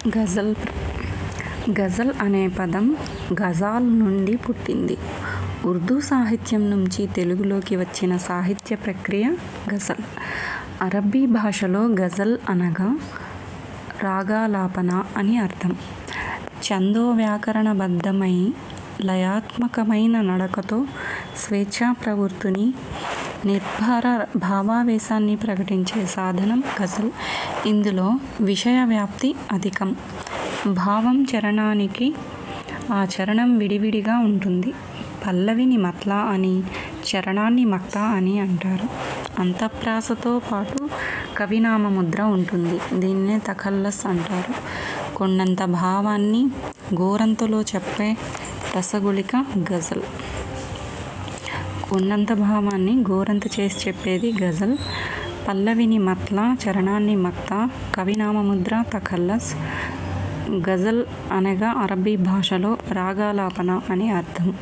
గజల్. గజల్ అనే పదం గజాల్ నుండి పుట్టింది. ఉర్దూ సాహిత్యం నుంచి తెలుగులోకి వచ్చిన సాహిత్య ప్రక్రియ గజల్. అరబ్బీ భాషలో గజల్ అనగా రాగాలాపన అని అర్థం. ఛందో వ్యాకరణబద్ధమై లయాత్మకమైన నడకతో స్వేచ్ఛా ప్రవృత్తిని, నిర్భర భావావేశాన్ని ప్రకటించే సాధనం గజల్. ఇందులో విషయ వ్యాప్తి అధికం. భావం చరణానికి ఆ చరణం విడివిడిగా ఉంటుంది. పల్లవిని మత్లా అని, చరణాన్ని మక్తా అని అంటారు. అంతఃప్రాసతో పాటు కవినామ ముద్ర ఉంటుంది. దీన్నే తఖల్లస్ అంటారు. కొండంత భావాన్ని గోరంతలో చెప్పే రసగుళిక గజల్. కొండంత భావాన్ని గోరంత చేసి చెప్పేది గజల్. పల్లవిని మత్లా, చరణాన్ని మక్తా, కవినామముద్ర తఖల్లస్. గజల్ అనగా అరబ్బీ భాషలో రాగాలాపన అని అర్థం.